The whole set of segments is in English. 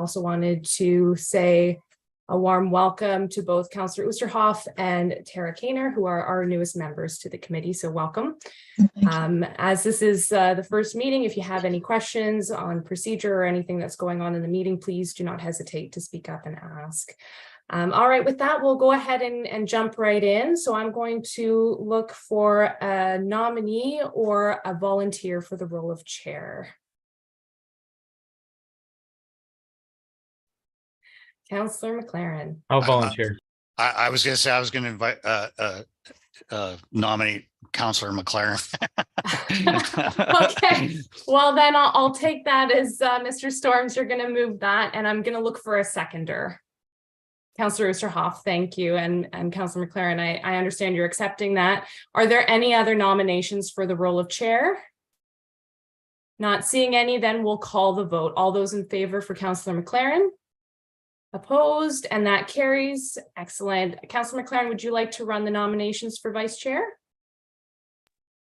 also wanted to say a warm welcome to both Councillor Oosterhoff and Tara Kainer, who are our newest members to the committee. So welcome. As this is the first meeting, if you have any questions on procedure or anything that's going on in the meeting, please do not hesitate to speak up and ask. All right, with that, we'll go ahead and jump right in. So I'm going to look for a nominee or a volunteer for the role of chair. Councillor McLaren. I'll volunteer. I was going to say I was going to invite nominate Councillor McLaren. Okay, well then I'll take that as Mr. Storms, you're going to move that, and I'm going to look for a seconder. Councillor Oosterhoff, thank you, and Councillor McLaren, I understand you're accepting that. Are there any other nominations for the role of chair? Not seeing any, then we'll call the vote. All those in favor for Councillor McLaren? Opposed, and that carries. Excellent. Councillor McLaren, would you like to run the nominations for vice chair?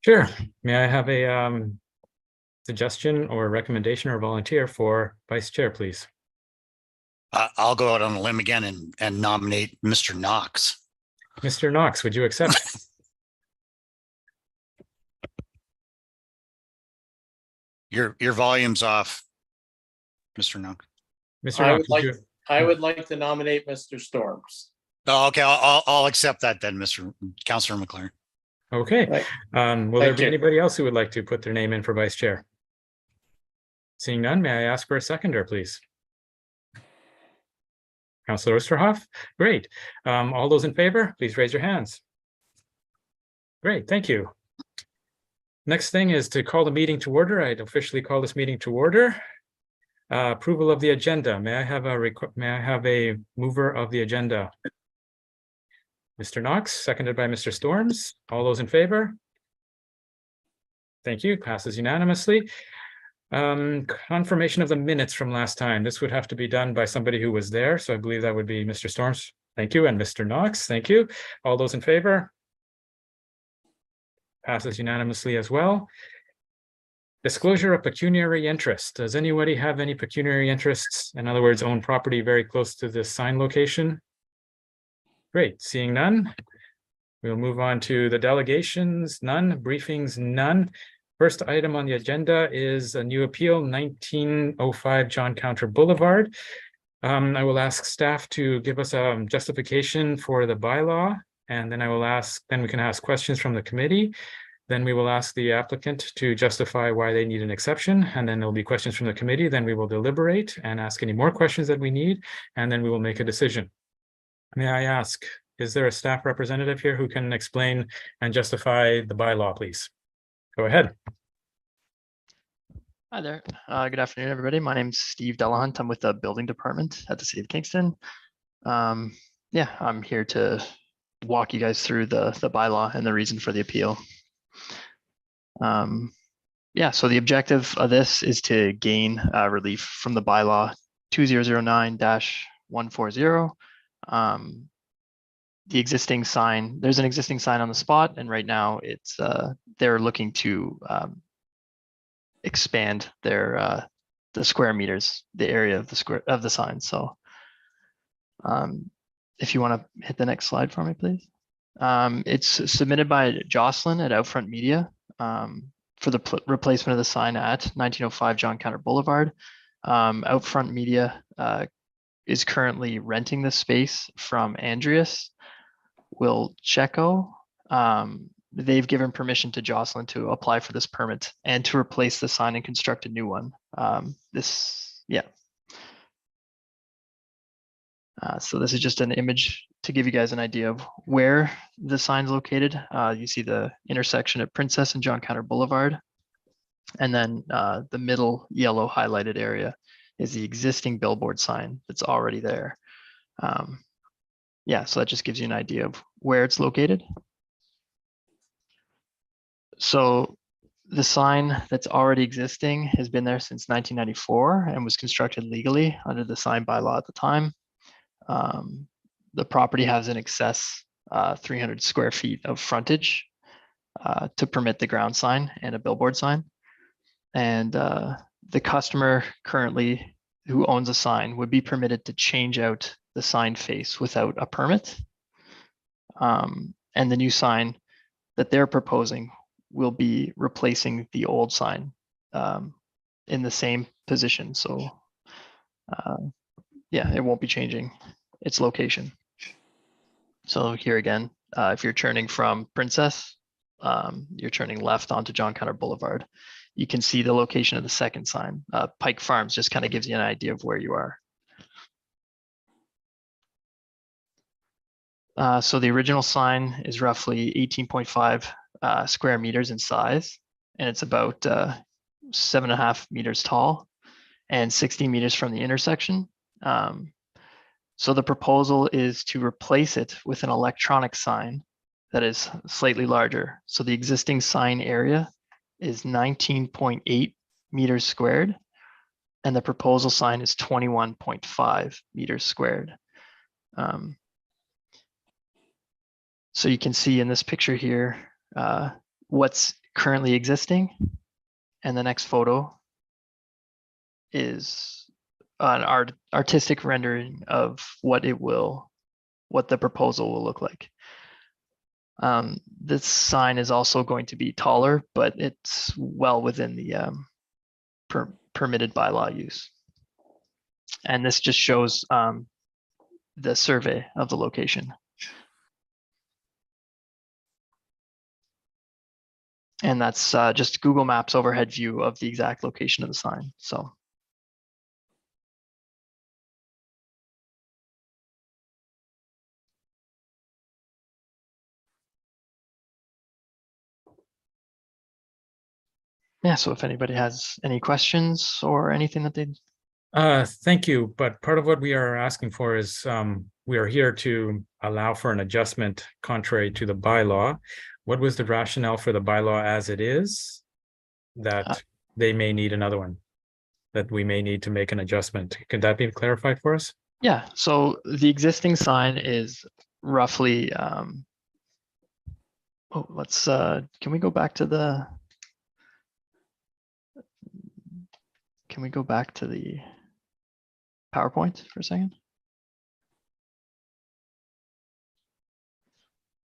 Sure. May I have a suggestion or recommendation or volunteer for vice chair, please? I'll go out on a limb again and nominate Mr. Knox. Mr. Knox, would you accept? Your volume's off, Mr. Knox. Mr. Knox, I would like to nominate Mr. Storms. Oh, okay, I'll accept that then, Councillor McLaren. Okay. Right. Will there be anybody else who would like to put their name in for vice chair? Seeing none, may I ask for a seconder, please? Councillor Oosterhoff, great. All those in favor, please raise your hands. Great, thank you. Next thing is to call the meeting to order. I'd officially call this meeting to order. Approval of the agenda. May I have a mover of the agenda? Mr. Knox, seconded by Mr. Storms. All those in favor? Thank you. Passes unanimously. Confirmation of the minutes from last time. This would have to be done by somebody who was there. So I believe that would be Mr. Storms. Thank you. And Mr. Knox. Thank you. All those in favor? Passes unanimously as well. Disclosure of pecuniary interest. Does anybody have any pecuniary interests? In other words, own property very close to this sign location? Great. Seeing none, we'll move on to the delegations. None. Briefings. None. First item on the agenda is a new appeal, 1905 John Counter Boulevard. I will ask staff to give us a justification for the bylaw, and then we can ask questions from the committee. Then we will ask the applicant to justify why they need an exception, and then there'll be questions from the committee. Then we will deliberate and ask any more questions that we need, and then we will make a decision. May I ask, is there a staff representative here who can explain and justify the bylaw, please? Go ahead. Hi there. Good afternoon, everybody. My name's Steve Delahunt. I'm with the building department at the city of Kingston. Yeah, I'm here to walk you guys through the bylaw and the reason for the appeal. Yeah, so the objective of this is to gain relief from the bylaw 2009-140. The existing sign, there's an existing sign on the spot, and right now it's they're looking to expand their the square meters, the area of the sign. So if you want to hit the next slide for me, please. It's submitted by Jocelyn at Outfront Media for the replacement of the sign at 1905 John Counter Boulevard. Outfront Media is currently renting the space from Andreas Wilczeko. They've given permission to Jocelyn to apply for this permit and to replace the sign and construct a new one. So this is just an image to give you guys an idea of where the sign's located. You see the intersection at Princess and John Counter Boulevard. And then the middle yellow highlighted area is the existing billboard sign that's already there. Yeah, so that just gives you an idea of where it's located. So the sign that's already existing has been there since 1994 and was constructed legally under the sign bylaw at the time. The property has in excess 300 square feet of frontage to permit the ground sign and a billboard sign. And the customer currently who owns a sign would be permitted to change out the sign face without a permit. And the new sign that they're proposing will be replacing the old sign in the same position. So yeah, it won't be changing its location. So here again, if you're turning from Princess, you're turning left onto John Connor Boulevard. You can see the location of the second sign. Pike Farms just kind of gives you an idea of where you are. So the original sign is roughly 18.5 square meters in size, and it's about 7.5 meters tall and 60 meters from the intersection. So the proposal is to replace it with an electronic sign that is slightly larger. So the existing sign area is 19.8 meters squared, and the proposal sign is 21.5 meters squared. So you can see in this picture here what's currently existing, and the next photo is an artistic rendering of what the proposal will look like. This sign is also going to be taller, but it's well within the permitted bylaw use. And this just shows the survey of the location. And that's just Google Maps overhead view of the exact location of the sign. So. Yeah, so if anybody has any questions or anything that they'd. Thank you. But part of what we are asking for is we are here to allow for an adjustment contrary to the bylaw. What was the rationale for the bylaw as it is that they may need another one, that we may need to make an adjustment? Could that be clarified for us? Yeah, so the existing sign is roughly, let's, can we go back to the PowerPoint for a second?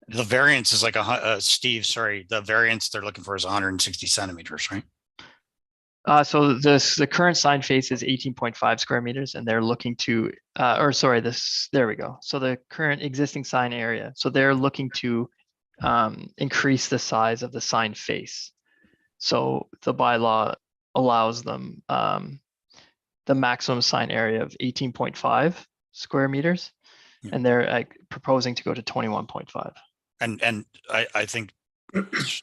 The variance is like Steve, sorry, the variance they're looking for is 160 centimeters, right? So the current sign face is 18.5 square meters, and they're looking to, there we go. So the current existing sign area, so they're looking to increase the size of the sign face. So the bylaw allows them the maximum sign area of 18.5 square meters, and they're proposing to go to 21.5. And I think,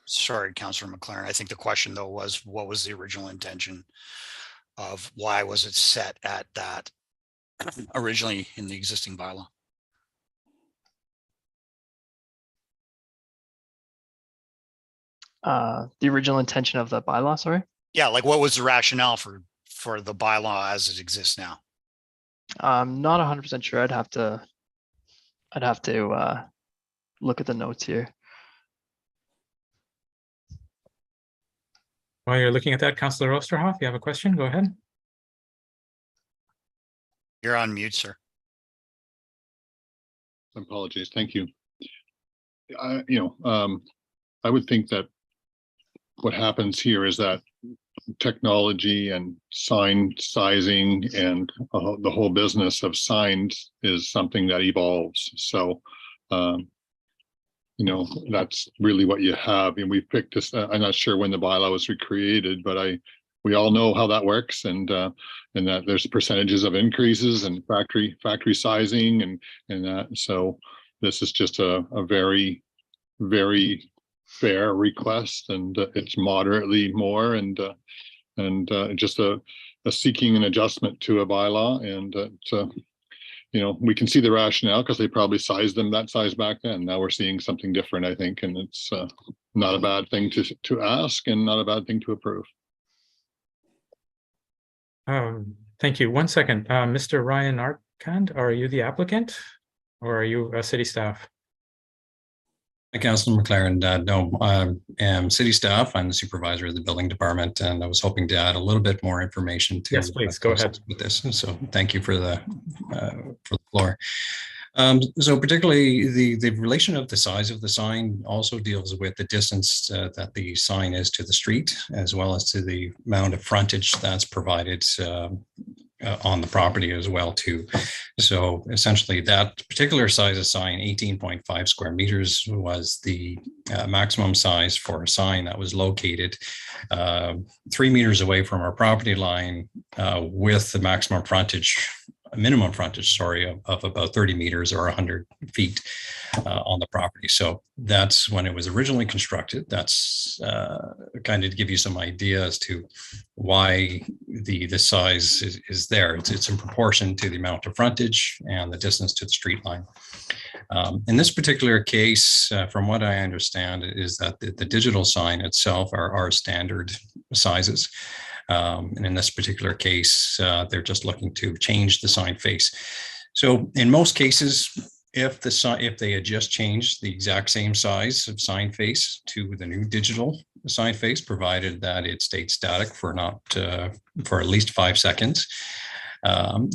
sorry, Councillor McLaren, I think the question though was, what was the original intention of why was it set at that originally in the existing bylaw? The original intention of the bylaw, sorry? Yeah, like what was the rationale for the bylaw as it exists now? I'm not 100% sure. I'd have to look at the notes here. While you're looking at that, Councillor Osterhoff, you have a question? Go ahead. You're on mute, sir. Apologies. Thank you. I would think that what happens here is that technology and sign sizing and the whole business of signs is something that evolves. So, that's really what you have. And we've picked this. I'm not sure when the bylaw was recreated, but we all know how that works, and that there's percentages of increases and factory sizing and that. So this is just a very, very fair request, and it's moderately more, and just a seeking an adjustment to a bylaw, and we can see the rationale because they probably sized them that size back then. Now we're seeing something different, I think, and it's not a bad thing to ask and not a bad thing to approve. Thank you. 1 second. Mr. Ryan Arkand, are you the applicant or are you a city staff? Councilor McLaren, no, I am city staff. I'm the supervisor of the building department, and I was hoping to add a little bit more information to. Yes, please, go ahead. With this. So thank you for the floor. So particularly the relation of the size of the sign also deals with the distance that the sign is to the street, as well as to the amount of frontage that's provided on the property as well too. So essentially that particular size of sign, 18.5 square meters, was the maximum size for a sign that was located 3 meters away from our property line with the maximum frontage, minimum frontage, sorry, of about 30 meters or 100 feet on the property. So that's when it was originally constructed. That's kind of to give you some idea as to why the size is there. It's in proportion to the amount of frontage and the distance to the street line. In this particular case, from what I understand, is that the digital sign itself are standard sizes. And in this particular case, they're just looking to change the sign face. So in most cases, if they had just changed the exact same size of sign face to the new digital sign face, provided that it stayed static for for at least 5 seconds,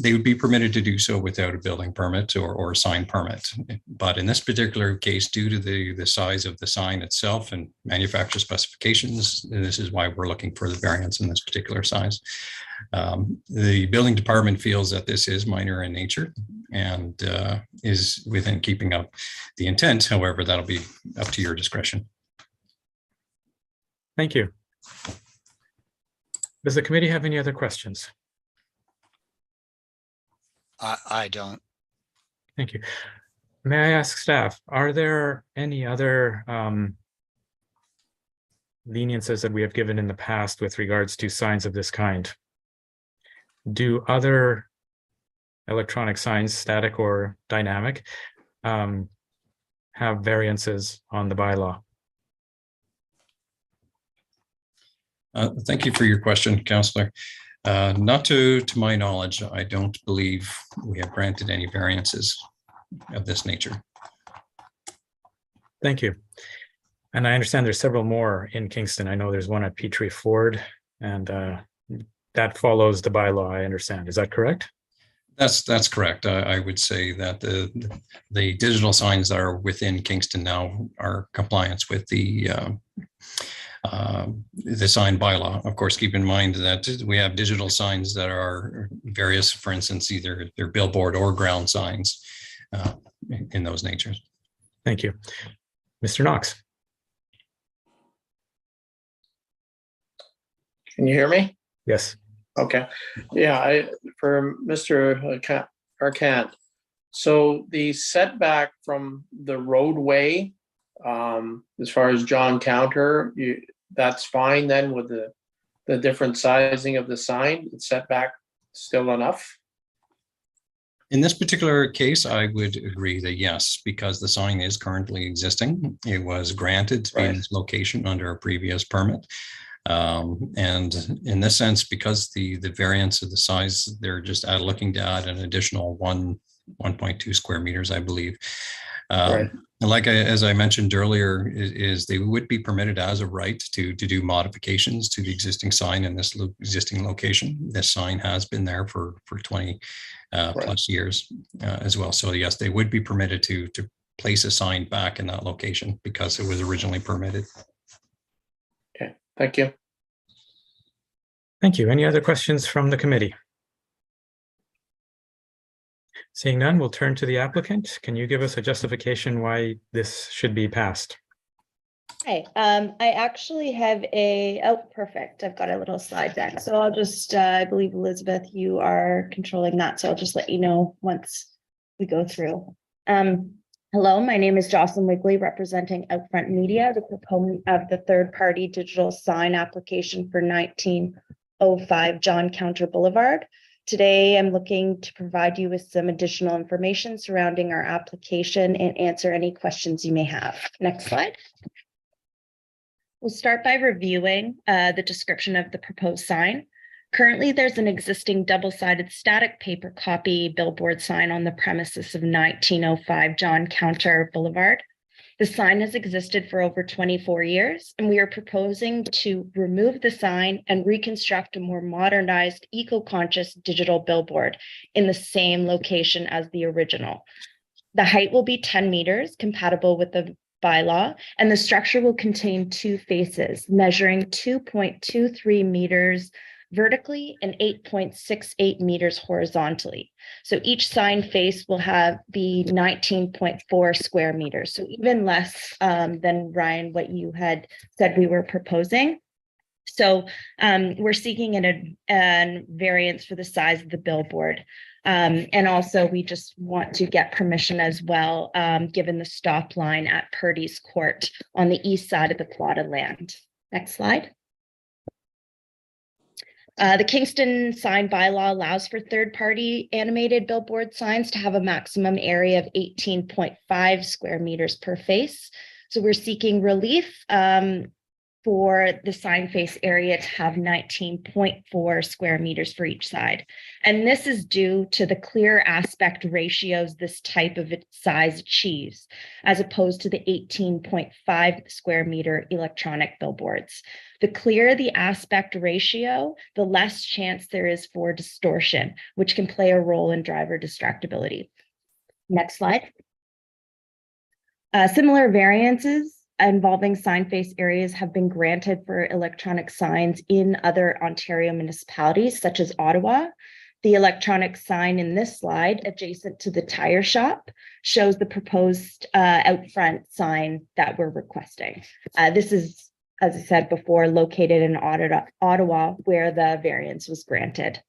they would be permitted to do so without a building permit or a sign permit. But in this particular case, due to the size of the sign itself and manufacturer specifications, this is why we're looking for the variance in this particular size. The building department feels that this is minor in nature and is within keeping up the intent. However, that'll be up to your discretion. Thank you. Does the committee have any other questions? I don't. Thank you. May I ask staff, are there any other leniences that we have given in the past with regards to signs of this kind? Do other electronic signs, static or dynamic, have variances on the bylaw? Thank you for your question, Councillor. Not to my knowledge, I don't believe we have granted any variances of this nature. Thank you. And I understand there's several more in Kingston. I know there's one at Petrie Ford, and that follows the bylaw, I understand. Is that correct? That's correct. I would say that the digital signs that are within Kingston now are compliance with the sign bylaw. Of course, keep in mind that we have digital signs that are various, for instance, either they're billboard or ground signs in those natures. Thank you. Mr. Knox. Can you hear me? Yes. Okay. Yeah, for Mr. Arcand. So the setback from the roadway, as far as John Counter, that's fine then with the different sizing of the sign, the setback still enough? In this particular case, I would agree that yes, because the sign is currently existing. It was granted to be in this location under a previous permit. And in this sense, because the variance of the size, they're just looking to add an additional 1.2 square meters, I believe. Like as I mentioned earlier, is they would be permitted as a right to do modifications to the existing sign in this existing location. This sign has been there for 20 plus years as well. So yes, they would be permitted to place a sign back in that location because it was originally permitted. Okay, thank you. Thank you. Any other questions from the committee? Seeing none, we'll turn to the applicant. Can you give us a justification why this should be passed? Hi, I actually have perfect. I've got a little slide deck. So I'll just, I believe Elizabeth, you are controlling that. So I'll just let you know once we go through. Hello, my name is Jocelyn Wigley, representing Outfront Media, the proponent of the third-party digital sign application for 1905 John Counter Boulevard. Today, I'm looking to provide you with some additional information surrounding our application and answer any questions you may have. Next slide. We'll start by reviewing the description of the proposed sign. Currently, there's an existing double-sided static paper copy billboard sign on the premises of 1905 John Counter Boulevard. The sign has existed for over 24 years, and we are proposing to remove the sign and reconstruct a more modernized, eco-conscious digital billboard in the same location as the original. The height will be 10 meters, compatible with the bylaw, and the structure will contain 2 faces measuring 2.23 meters vertically and 8.68 meters horizontally. So each sign face will be 19.4 square meters. So even less than Ryan, what you had said we were proposing. So we're seeking a variance for the size of the billboard. And also we just want to get permission as well, given the stop line at Purdy's Court on the east side of the plot of land. Next slide. The Kingston sign bylaw allows for third-party animated billboard signs to have a maximum area of 18.5 square meters per face. So we're seeking relief for the sign face area to have 19.4 square meters for each side. And this is due to the clear aspect ratios this type of size achieves, as opposed to the 18.5 square meter electronic billboards. The clearer the aspect ratio, the less chance there is for distortion, which can play a role in driver distractibility. Next slide. Similar variances involving sign face areas have been granted for electronic signs in other Ontario municipalities, such as Ottawa. The electronic sign in this slide, adjacent to the tire shop, shows the proposed out front sign that we're requesting. This is, as I said before, located in Ottawa, where the variance was granted.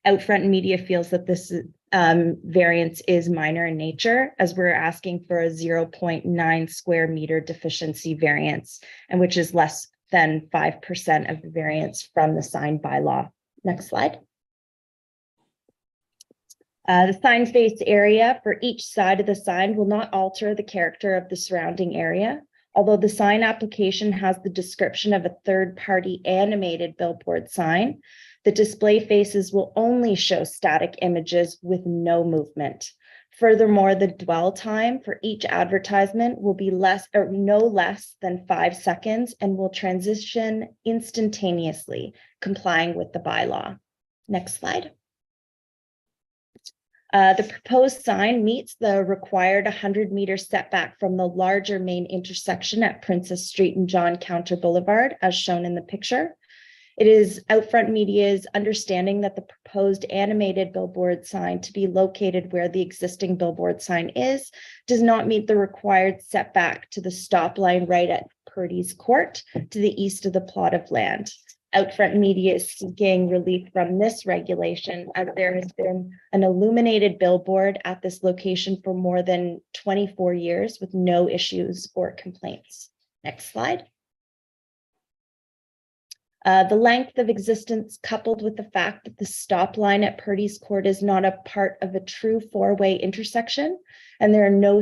Outfront Media feels that this variance is minor in nature, as we're asking for a 0.9 square meter deficiency variance, and which is less than 5% of the variance from the sign bylaw. Next slide. The sign face area for each side of the sign will not alter the character of the surrounding area. Although the sign application has the description of a third-party animated billboard sign, the display faces will only show static images with no movement. Furthermore, the dwell time for each advertisement will be no less than 5 seconds and will transition instantaneously, complying with the bylaw. Next slide. The proposed sign meets the required 100-meter setback from the larger main intersection at Princess Street and John Counter Boulevard, as shown in the picture. It is Outfront Media's understanding that the proposed animated billboard sign to be located where the existing billboard sign is does not meet the required setback to the stop line right at Purdy's Court to the east of the plot of land. Outfront Media is seeking relief from this regulation, as there has been an illuminated billboard at this location for more than 24 years with no issues or complaints. Next slide. The length of existence, coupled with the fact that the stop line at Purdy's Court is not a part of a true four-way intersection, and there are no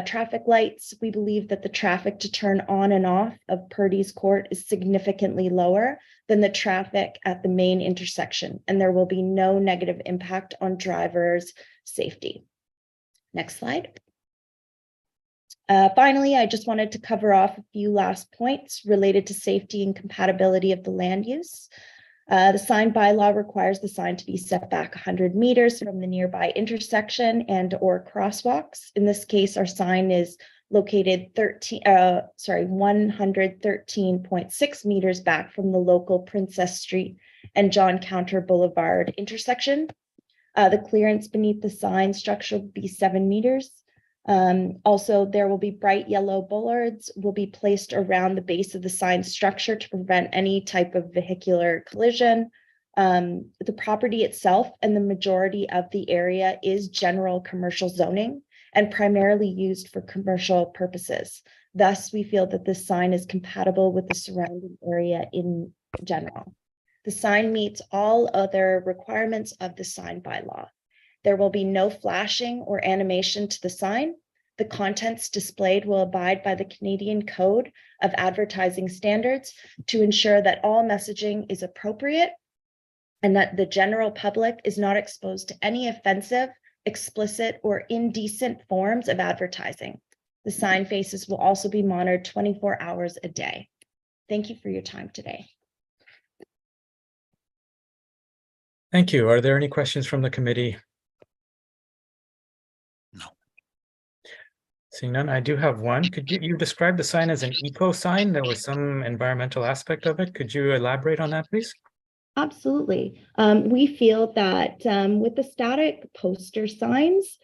traffic lights, we believe that the traffic to turn on and off of Purdy's Court is significantly lower than the traffic at the main intersection, and there will be no negative impact on drivers' safety. Next slide. Finally, I just wanted to cover off a few last points related to safety and compatibility of the land use. The sign bylaw requires the sign to be set back 100 meters from the nearby intersection and or crosswalks. In this case, our sign is located 113.6 meters back from the local Princess Street and John Counter Boulevard intersection. The clearance beneath the sign structure will be 7 meters. Also, there will be bright yellow bollards will be placed around the base of the sign structure to prevent any type of vehicular collision. The property itself and the majority of the area is general commercial zoning and primarily used for commercial purposes. Thus, we feel that this sign is compatible with the surrounding area in general. The sign meets all other requirements of the sign bylaw. There will be no flashing or animation to the sign. The contents displayed will abide by the Canadian Code of Advertising Standards to ensure that all messaging is appropriate and that the general public is not exposed to any offensive, explicit, or indecent forms of advertising. The sign faces will also be monitored 24 hours a day. Thank you for your time today. Thank you. Are there any questions from the committee? No. Seeing none, I do have one. Could you describe the sign as an eco sign? There was some environmental aspect of it. Could you elaborate on that, please? Absolutely. We feel that with the static poster signs,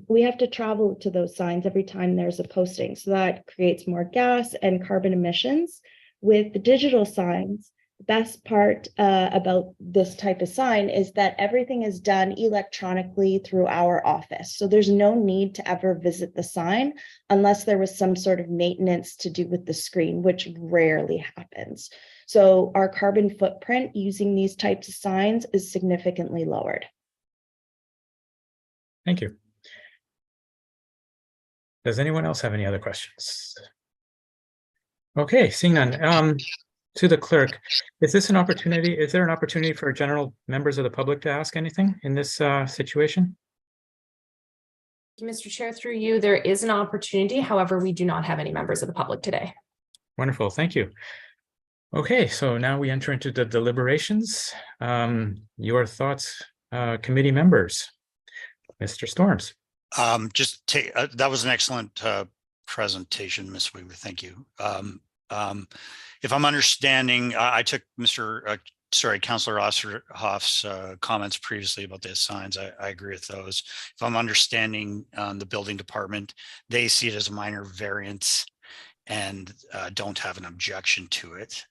we have to travel to those signs every time there's a posting. So that creates more gas and carbon emissions. With the digital signs, the best part about this type of sign is that everything is done electronically through our office. So there's no need to ever visit the sign unless there was some sort of maintenance to do with the screen, which rarely happens. So our carbon footprint using these types of signs is significantly lowered. Thank you. Does anyone else have any other questions? Okay, seeing none. To the clerk, is there an opportunity for general members of the public to ask anything in this situation? Mr. Chair, through you, there is an opportunity. However, we do not have any members of the public today. Wonderful, thank you. Okay, so now we enter into the deliberations. Your thoughts, committee members. Mr. Storms. That was an excellent presentation, Ms. Weaver. Thank you. If I'm understanding, I took Councillor Osterhoff's comments previously about the signs. I agree with those. If I'm understanding the building department, they see it as a minor variance and don't have an objection to it.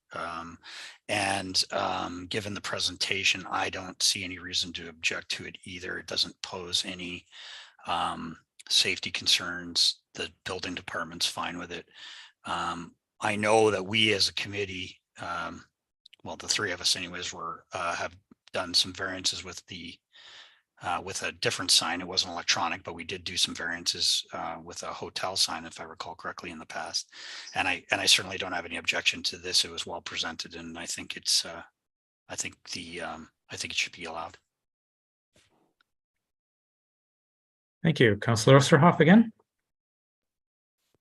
Given the presentation, I don't see any reason to object to it either. It doesn't pose any safety concerns. The building department's fine with it. I know that we as a committee, well, the three of us anyways, have done some variances with a different sign. It wasn't electronic, but we did do some variances with a hotel sign, if I recall correctly, in the past. And I certainly don't have any objection to this. It was well presented, and I think it should be allowed. Thank you. Councillor Osterhoff again.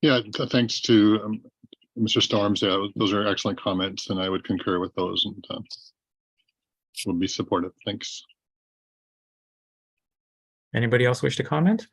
Yeah, thanks to Mr. Storms. Yeah, those are excellent comments, and I would concur with those and would be supportive. Thanks. Anybody else wish to comment?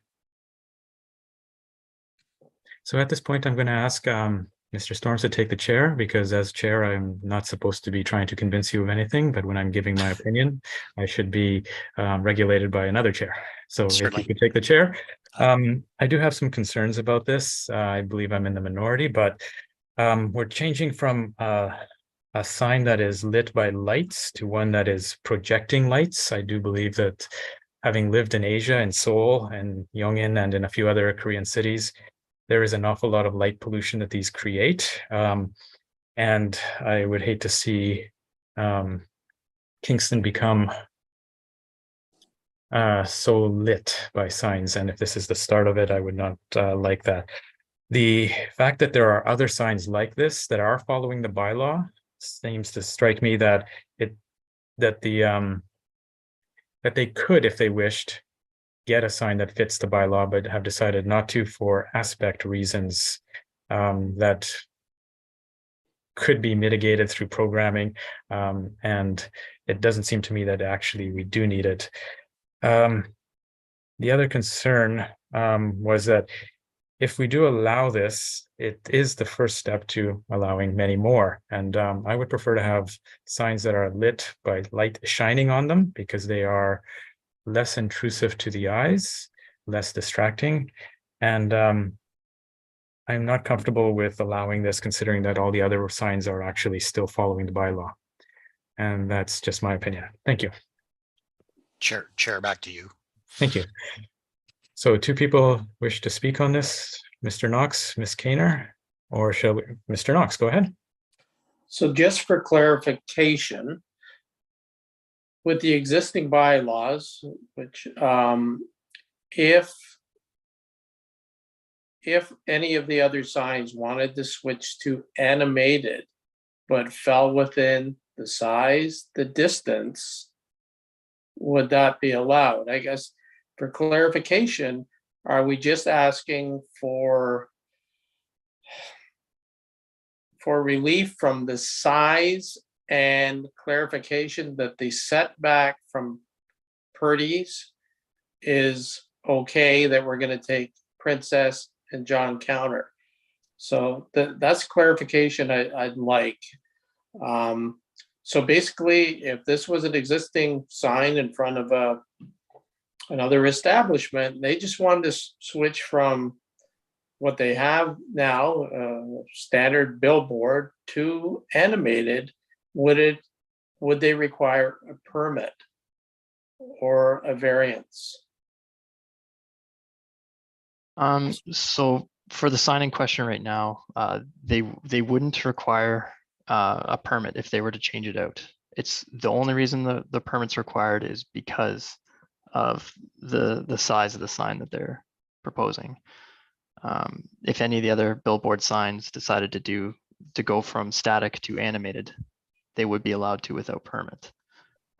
So at this point, I'm going to ask Mr. Storms to take the chair, because as chair, I'm not supposed to be trying to convince you of anything, but when I'm giving my opinion, I should be regulated by another chair. So Certainly. if you could take the chair. I do have some concerns about this. I believe I'm in the minority, but we're changing from a sign that is lit by lights to one that is projecting lights. I do believe that, having lived in Asia, in Seoul and Yongin and in a few other Korean cities, there is an awful lot of light pollution that these create. And I would hate to see Kingston become so lit by signs. And if this is the start of it, I would not like that. The fact that there are other signs like this that are following the bylaw seems to strike me that they could, if they wished, get a sign that fits the bylaw, but have decided not to for aspect reasons that could be mitigated through programming. And it doesn't seem to me that actually we do need it. The other concern was that if we do allow this, it is the first step to allowing many more. And I would prefer to have signs that are lit by light shining on them, because they are less intrusive to the eyes, less distracting. And I'm not comfortable with allowing this, considering that all the other signs are actually still following the bylaw. And that's just my opinion. Thank you. Chair, back to you. Thank you. So 2 people wish to speak on this, Mr. Knox, Ms. Kaner, or shall we? Mr. Knox, go ahead. So just for clarification, with the existing bylaws, which if any of the other signs wanted to switch to animated, but fell within the size, the distance, would that be allowed? I guess for clarification, are we just asking for for relief from the size and clarification that the setback from Purdy's is okay, that we're gonna take Princess and John Counter. So that's clarification I'd like. So basically, if this was an existing sign in front of another establishment, they just wanted to switch from what they have now, standard billboard, to animated, would they require a permit or a variance? So for the sign in question right now, they wouldn't require a permit if they were to change it out. It's the only reason the permit's required is because of the size of the sign that they're proposing. If any of the other billboard signs decided to go from static to animated, they would be allowed to without permit.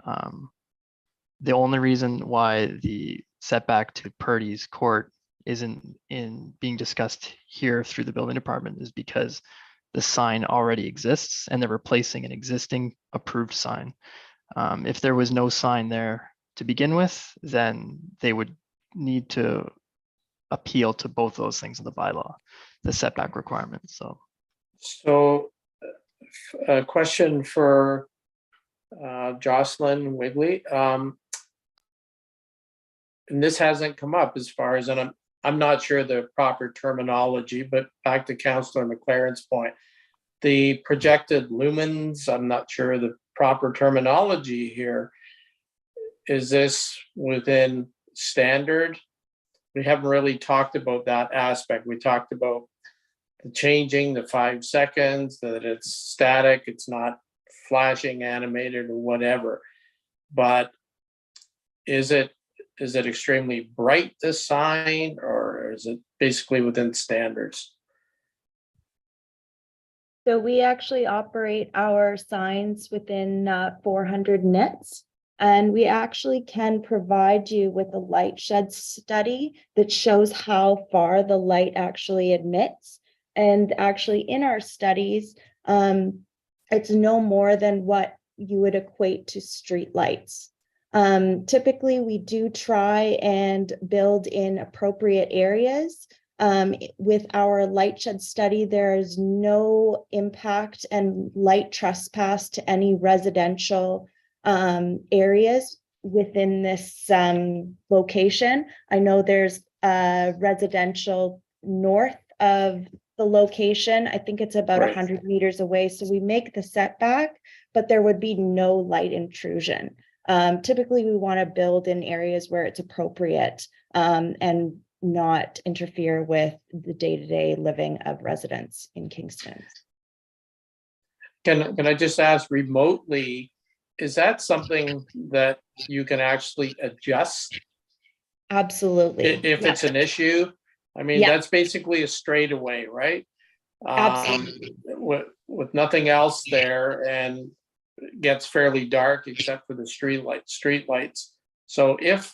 The only reason why the setback to Purdy's Court isn't being discussed here through the building department is because the sign already exists and they're replacing an existing approved sign. If there was no sign there to begin with, then they would need to appeal to both those things in the bylaw, the setback requirements. So a question for Jocelyn Wigley. And this hasn't come up as far as, and I'm not sure the proper terminology, but back to Councillor McLaren's point, the projected lumens, I'm not sure the proper terminology here. Is this within standard? We haven't really talked about that aspect. We talked about the changing the 5 seconds, that it's static, it's not flashing, animated, or whatever. But is it extremely bright, this sign, or is it basically within standards? So we actually operate our signs within 400 nits, and we actually can provide you with a light shed study that shows how far the light actually emits. And actually in our studies, it's no more than what you would equate to street lights. Typically, we do try and build in appropriate areas. With our light shed study, there is no impact and light trespass to any residential areas within this location. I know there's residential north of the location. I think it's about 100 meters away. So we make the setback, but there would be no light intrusion. Typically, we want to build in areas where it's appropriate and not interfere with the day-to-day living of residents in Kingston. Can I just ask, remotely, is that something that you can actually adjust? Absolutely. If it's an issue? I mean, that's basically a straightaway, right? Absolutely. With nothing else there, and it gets fairly dark except for the street lights. So if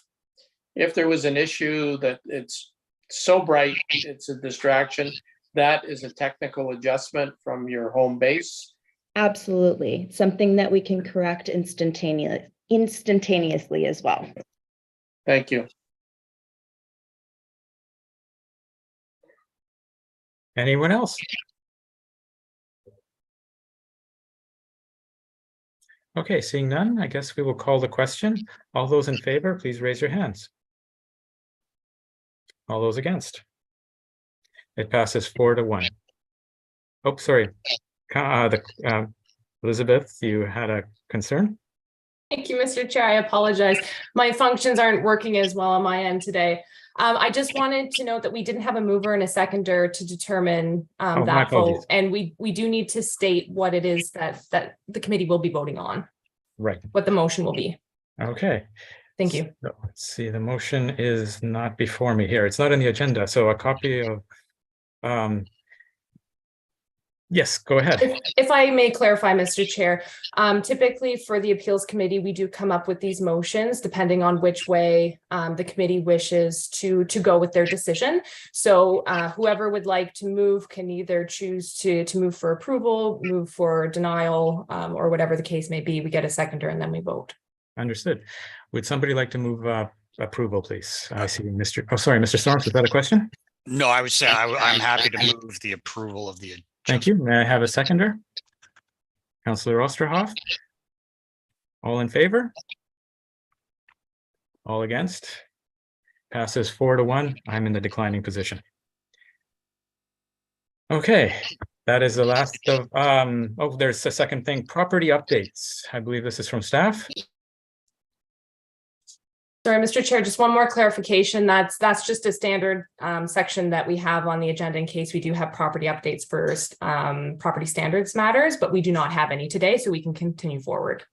there was an issue that it's so bright, it's a distraction, that is a technical adjustment from your home base? Absolutely. Something that we can correct instantaneously as well. Thank you. Anyone else? Okay, seeing none, I guess we will call the question. All those in favor, please raise your hands. All those against? It passes 4-1. Oh, sorry. Elizabeth, you had a concern? Thank you, Mr. Chair. I apologize. My functions aren't working as well on my end today. I just wanted to note that we didn't have a mover and a seconder to determine that vote. And we do need to state what it is that the committee will be voting on. Right. What the motion will be. Okay. Thank you. So, let's see, the motion is not before me here. It's not in the agenda. So a copy of Yes, go ahead. If I may clarify, Mr. Chair, typically for the appeals committee, we do come up with these motions depending on which way the committee wishes to go with their decision. So whoever would like to move can either choose to move for approval, move for denial, or whatever the case may be. We get a seconder and then we vote. Understood. Would somebody like to move approval, please? I see Mr. Oh, sorry, Mr. Storms, was that a question? No, I would say I'm happy to move the approval of the. Thank you. May I have a seconder? Councillor Osterhoff? All in favor? All against? Passes 4-1. I'm in the declining position. Okay, that is the last of, oh, there's a second thing, property updates. I believe this is from staff. Sorry, Mr. Chair, just one more clarification. That's just a standard section that we have on the agenda in case we do have property updates first, property standards matters, but we do not have any today, so we can continue forward.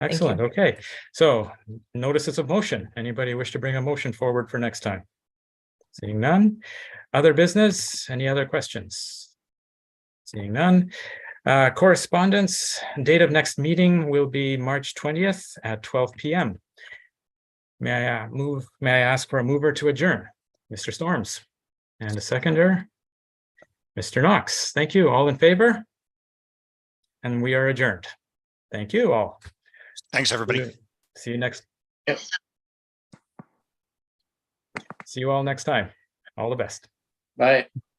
Excellent. Okay, so notices of motion. Anybody wish to bring a motion forward for next time? Seeing none. Other business? Any other questions? Seeing none. Correspondence. Date of next meeting will be March 20th at 12 p.m. May I ask for a mover to adjourn? Mr. Storms. And a seconder? Mr. Knox. Thank you. All in favor? And we are adjourned. Thank you all. Thanks, everybody. See you next. Yep. See you all next time. All the best. Bye.